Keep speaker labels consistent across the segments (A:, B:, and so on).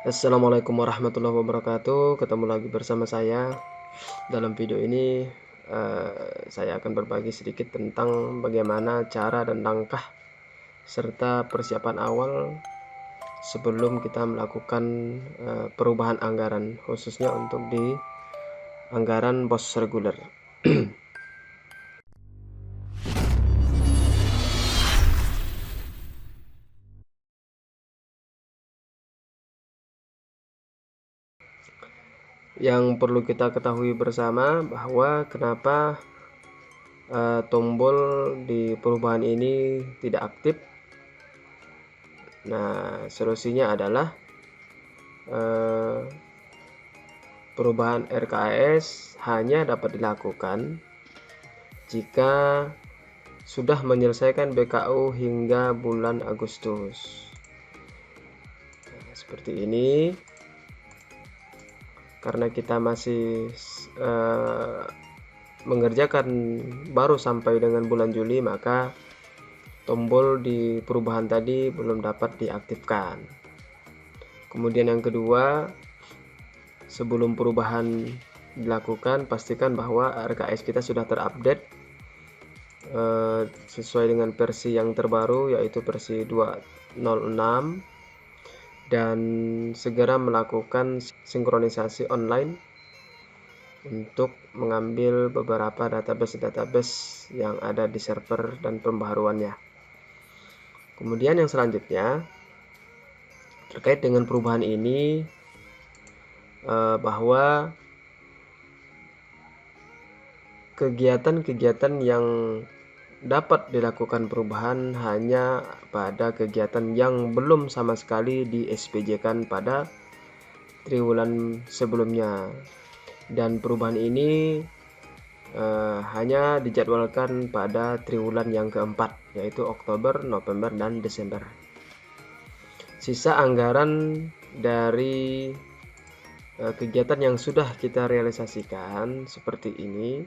A: Assalamualaikum warahmatullahi wabarakatuh. Ketemu lagi bersama saya. Dalam video ini saya akan berbagi sedikit tentang bagaimana cara dan langkah serta persiapan awal sebelum kita melakukan perubahan anggaran, khususnya untuk di anggaran BOS reguler. Yang perlu kita ketahui bersama bahwa kenapa tombol di perubahan ini tidak aktif. Nah, solusinya adalah perubahan RKAS hanya dapat dilakukan jika sudah menyelesaikan BKU hingga bulan Agustus. Nah, seperti ini. Karena kita masih mengerjakan baru sampai dengan bulan Juli, maka tombol di perubahan tadi belum dapat diaktifkan. Kemudian yang kedua, sebelum perubahan dilakukan, pastikan bahwa RKS kita sudah terupdate sesuai dengan versi yang terbaru, yaitu versi 2.06, dan segera melakukan sinkronisasi online untuk mengambil beberapa database yang ada di server dan pembaharuannya. Kemudian yang selanjutnya terkait dengan perubahan ini, bahwa kegiatan-kegiatan yang dapat dilakukan perubahan hanya pada kegiatan yang belum sama sekali di SPJ-kan pada triwulan sebelumnya, dan perubahan ini hanya dijadwalkan pada triwulan yang keempat, yaitu Oktober, November, dan Desember. Sisa anggaran dari kegiatan yang sudah kita realisasikan seperti ini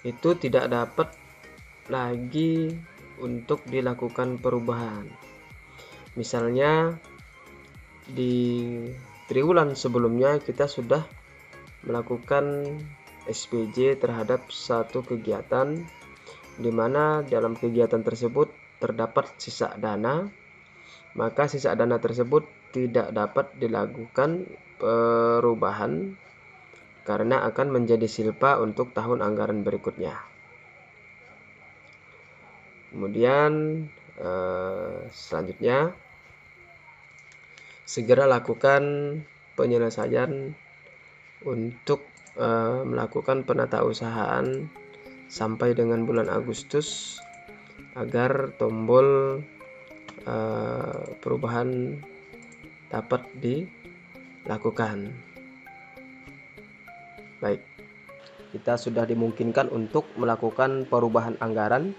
A: itu tidak dapat lagi untuk dilakukan perubahan. Misalnya di triwulan sebelumnya kita sudah melakukan SPJ terhadap satu kegiatan, di mana dalam kegiatan tersebut terdapat sisa dana, maka sisa dana tersebut tidak dapat dilakukan perubahan karena akan menjadi silpa untuk tahun anggaran berikutnya. Kemudian selanjutnya, segera lakukan penyelesaian untuk melakukan penatausahaan sampai dengan bulan Agustus agar tombol perubahan dapat dilakukan. Baik, kita sudah dimungkinkan untuk melakukan perubahan anggaran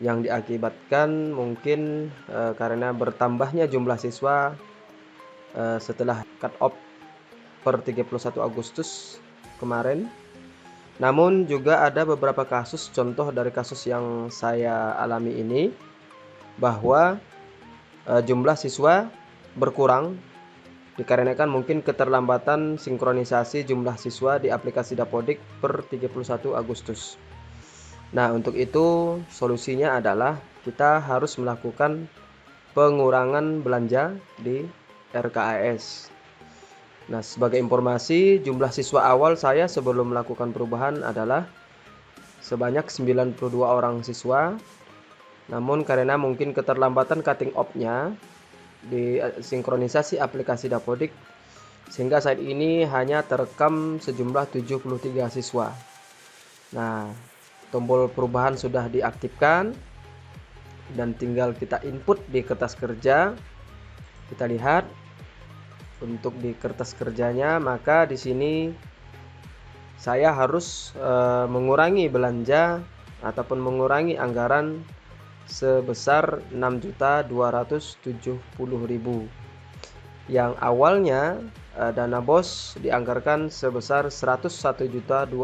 A: yang diakibatkan mungkin karena bertambahnya jumlah siswa setelah cut off per 31 Agustus kemarin. Namun juga ada beberapa kasus, contoh dari kasus yang saya alami ini, bahwa jumlah siswa berkurang dikarenakan mungkin keterlambatan sinkronisasi jumlah siswa di aplikasi Dapodik per 31 Agustus. Nah, untuk itu solusinya adalah kita harus melakukan pengurangan belanja di RKAS. Nah, sebagai informasi, jumlah siswa awal saya sebelum melakukan perubahan adalah sebanyak 92 orang siswa. Namun karena mungkin keterlambatan cutting off-nya di sinkronisasi aplikasi Dapodik, sehingga saat ini hanya terekam sejumlah 73 siswa. Nah, tombol perubahan sudah diaktifkan dan tinggal kita input di kertas kerja. Kita lihat untuk di kertas kerjanya, maka di sini saya harus mengurangi belanja ataupun mengurangi anggaran sebesar 6.270.000. Yang awalnya dana BOS dianggarkan sebesar 101.200.000,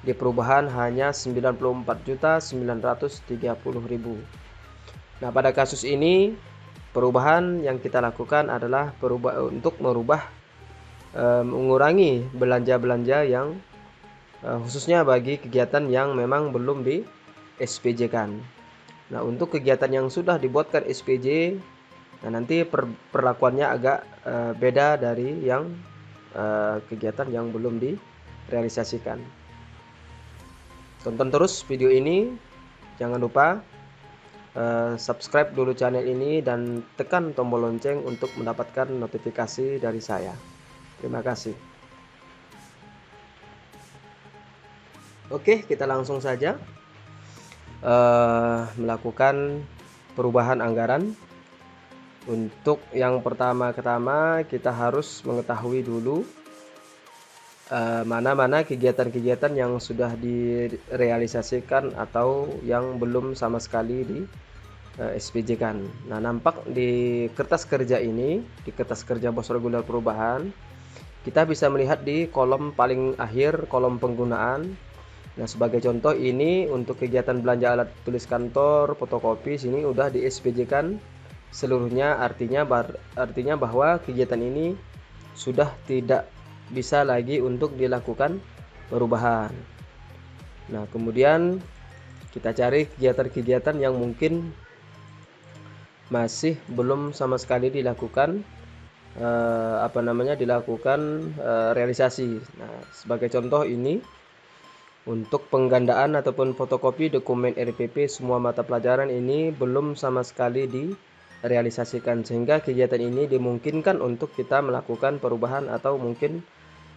A: di perubahan hanya 94.930.000. Nah, pada kasus ini perubahan yang kita lakukan adalah untuk mengurangi belanja-belanja yang khususnya bagi kegiatan yang memang belum di SPJ-kan. Nah, untuk kegiatan yang sudah dibuatkan SPJ, nah nanti perlakuannya agak beda dari yang kegiatan yang belum direalisasikan. Tonton terus video ini, jangan lupa subscribe dulu channel ini dan tekan tombol lonceng untuk mendapatkan notifikasi dari saya. Terima kasih. Oke, kita langsung saja melakukan perubahan anggaran. Untuk yang pertama-tama kita harus mengetahui dulu mana-mana kegiatan-kegiatan yang sudah direalisasikan atau yang belum sama sekali di SPJ-kan. Nah, nampak di kertas kerja ini, di kertas kerja bos reguler perubahan, kita bisa melihat di kolom paling akhir, kolom penggunaan. Nah, sebagai contoh ini untuk kegiatan belanja alat tulis kantor, fotokopi, sini udah di SPJ-kan seluruhnya, artinya bahwa kegiatan ini sudah tidak bisa lagi untuk dilakukan perubahan. Nah, kemudian kita cari kegiatan-kegiatan yang mungkin masih belum sama sekali dilakukan realisasi. Nah, sebagai contoh ini untuk penggandaan ataupun fotokopi dokumen RPP semua mata pelajaran ini belum sama sekali direalisasikan, sehingga kegiatan ini dimungkinkan untuk kita melakukan perubahan atau mungkin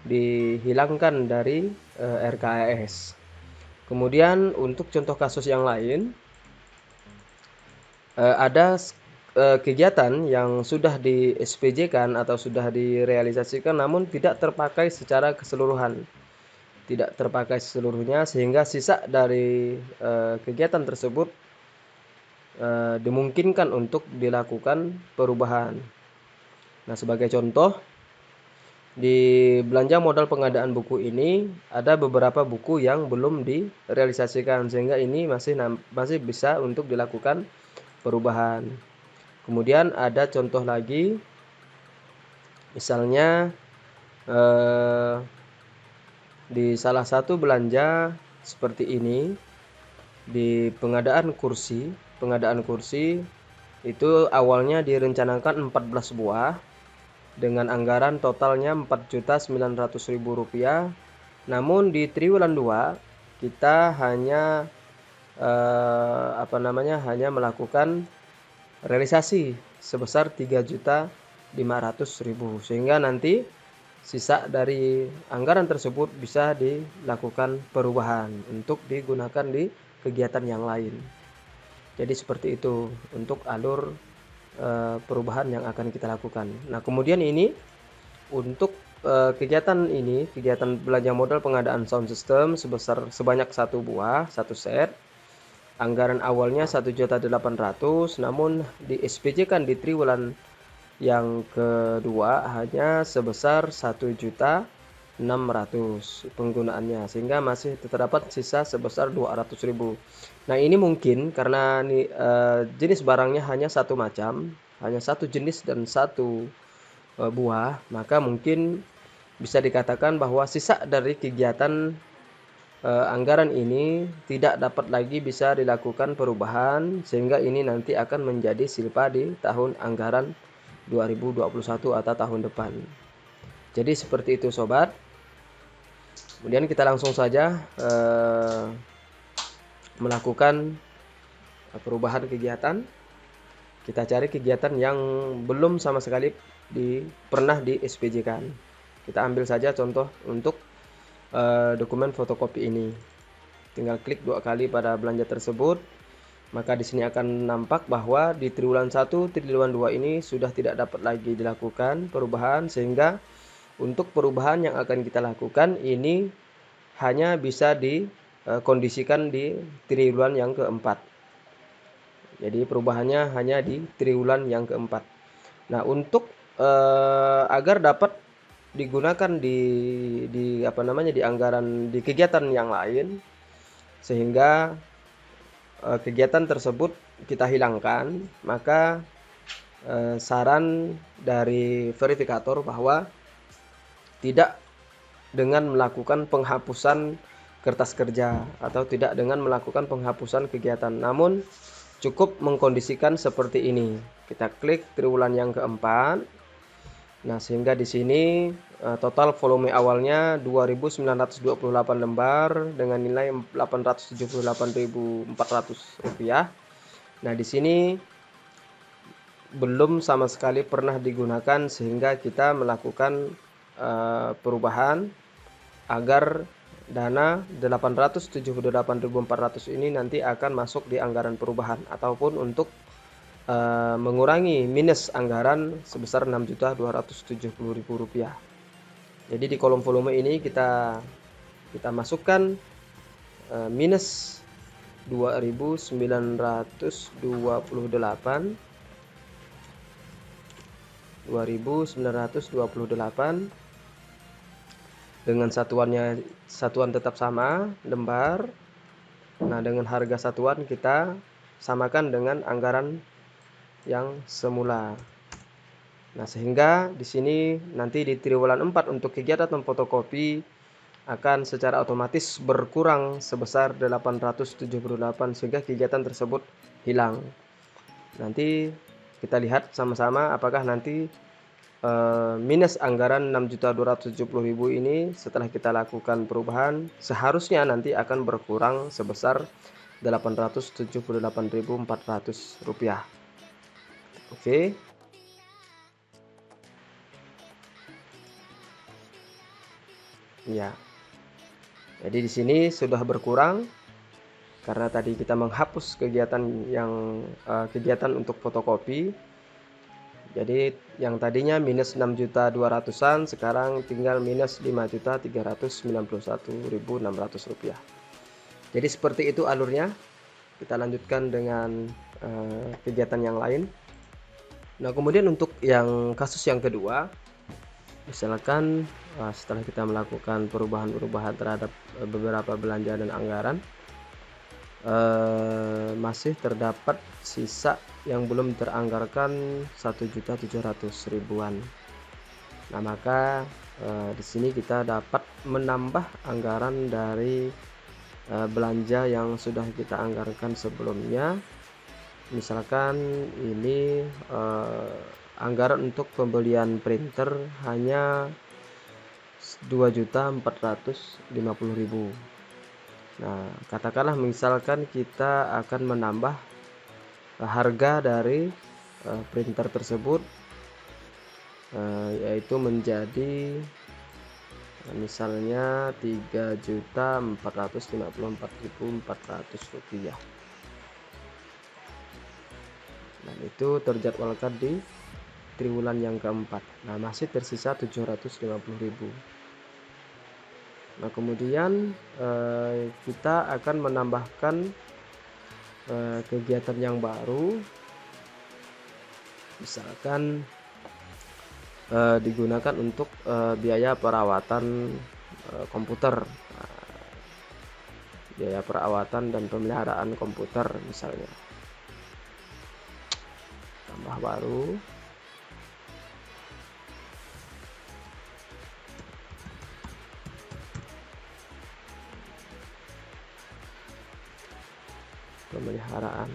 A: dihilangkan dari RKAS. Kemudian untuk contoh kasus yang lain, ada kegiatan yang sudah di SPJ-kan atau sudah direalisasikan namun tidak terpakai secara keseluruhan, tidak terpakai seluruhnya, sehingga sisa dari kegiatan tersebut dimungkinkan untuk dilakukan perubahan. Nah, sebagai contoh, di belanja modal pengadaan buku ini ada beberapa buku yang belum direalisasikan, sehingga ini masih bisa untuk dilakukan perubahan. Kemudian ada contoh lagi, misalnya di salah satu belanja seperti ini, di pengadaan kursi itu awalnya direncanakan 14 buah dengan anggaran totalnya Rp4.900.000. Namun di triwulan 2 kita hanya hanya melakukan realisasi sebesar Rp3.500.000, sehingga nanti sisa dari anggaran tersebut bisa dilakukan perubahan untuk digunakan di kegiatan yang lain. Jadi seperti itu untuk alur perubahan yang akan kita lakukan. Nah, kemudian ini untuk kegiatan belanja modal pengadaan sound system sebanyak 1 buah, 1 set. Anggaran awalnya 1.800.000, namun di SPJ-kan di triwulan yang kedua hanya sebesar 1.600.000 penggunaannya, sehingga masih terdapat sisa sebesar 200.000. Nah, ini mungkin karena jenis barangnya hanya satu macam, hanya satu jenis dan satu buah, maka mungkin bisa dikatakan bahwa sisa dari kegiatan anggaran ini tidak dapat lagi bisa dilakukan perubahan, sehingga ini nanti akan menjadi silpa di tahun anggaran 2021 atau tahun depan. Jadi seperti itu sobat. Kemudian kita langsung saja melakukan perubahan kegiatan. Kita cari kegiatan yang belum sama sekali pernah di SPJ-kan. Kita ambil saja contoh untuk dokumen fotokopi ini. Tinggal klik 2 kali pada belanja tersebut, maka di sini akan nampak bahwa di triwulan 1, triwulan 2 ini sudah tidak dapat lagi dilakukan perubahan, sehingga untuk perubahan yang akan kita lakukan ini hanya bisa dikondisikan di triwulan yang keempat. Jadi perubahannya hanya di triwulan yang keempat. Nah, untuk agar dapat digunakan di anggaran di kegiatan yang lain, sehingga kegiatan tersebut kita hilangkan, maka saran dari verifikator bahwa tidak dengan melakukan penghapusan kertas kerja atau tidak dengan melakukan penghapusan kegiatan, namun cukup mengkondisikan seperti ini. Kita klik triwulan yang keempat. Nah, sehingga di sini total volume awalnya 2.928 lembar dengan nilai Rp878.400. Nah, di sini belum sama sekali pernah digunakan, sehingga kita melakukan perubahan agar dana 878.400 ini nanti akan masuk di anggaran perubahan ataupun untuk mengurangi minus anggaran sebesar Rp6.270.000. Jadi di kolom volume ini kita masukkan minus 2.928 dengan satuan tetap sama, lembar. Nah, dengan harga satuan kita samakan dengan anggaran yang semula. Nah, sehingga di sini nanti di triwulan 4 untuk kegiatan fotokopi akan secara otomatis berkurang sebesar 878, sehingga kegiatan tersebut hilang. Nanti kita lihat sama-sama apakah nanti minus anggaran 6.270.000 ini setelah kita lakukan perubahan seharusnya nanti akan berkurang sebesar Rp878.400. Oke. Ya. Jadi di sini sudah berkurang karena tadi kita menghapus kegiatan untuk fotokopi. Jadi yang tadinya minus 6.200.000-an sekarang tinggal minus Rp5.391.600. Jadi seperti itu alurnya. Kita lanjutkan dengan kegiatan yang lain. Nah, kemudian untuk yang kasus yang kedua, misalkan setelah kita melakukan perubahan-perubahan terhadap beberapa belanja dan anggaran, masih terdapat sisa yang belum teranggarkan 1.700.000-an. Nah, maka di sini kita dapat menambah anggaran dari belanja yang sudah kita anggarkan sebelumnya. Misalkan ini anggaran untuk pembelian printer hanya 2.450.000. Nah, katakanlah misalkan kita akan menambah harga dari printer tersebut, yaitu menjadi misalnya Rp3.454.400. Nah, itu terjadwalkan di triwulan yang keempat. Nah, masih tersisa Rp750.000. Nah, kemudian kita akan menambahkan kegiatan yang baru, misalkan digunakan untuk biaya perawatan komputer, biaya perawatan dan pemeliharaan komputer misalnya. Tambah baru. Pemeliharaan.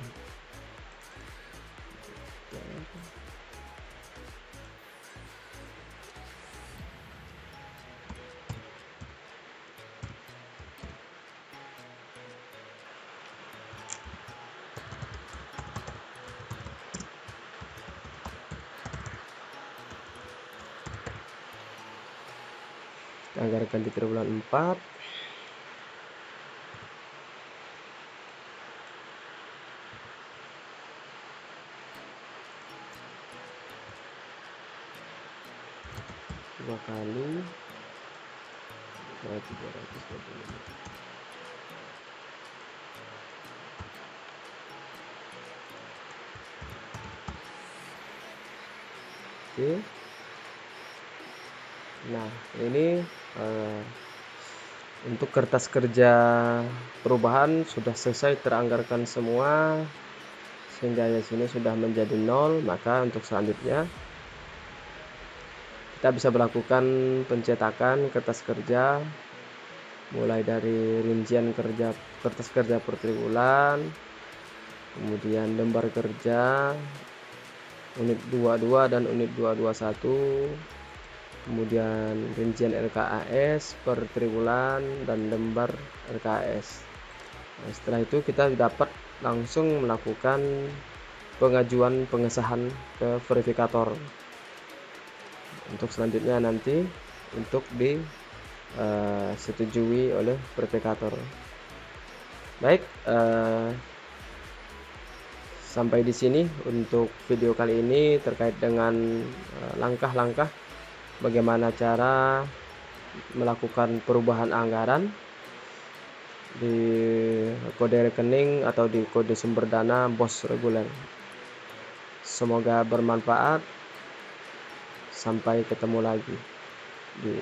A: Anggarkan di triwulan 4. Dua kali 325. Oke. Nah, ini untuk kertas kerja perubahan sudah selesai teranggarkan semua, sehingga ya sini sudah menjadi 0. Maka untuk selanjutnya kita bisa melakukan pencetakan kertas kerja mulai dari rincian kertas kerja per triwulan, kemudian lembar kerja unit 22 dan unit 221, kemudian rincian LKAS per triwulan dan lembar LKAS. Nah, setelah itu kita dapat langsung melakukan pengajuan pengesahan ke verifikator. Untuk selanjutnya nanti untuk disetujui oleh verifikator. Baik, sampai di sini untuk video kali ini terkait dengan langkah-langkah bagaimana cara melakukan perubahan anggaran di kode rekening atau di kode sumber dana BOS reguler. Semoga bermanfaat. Sampai ketemu lagi di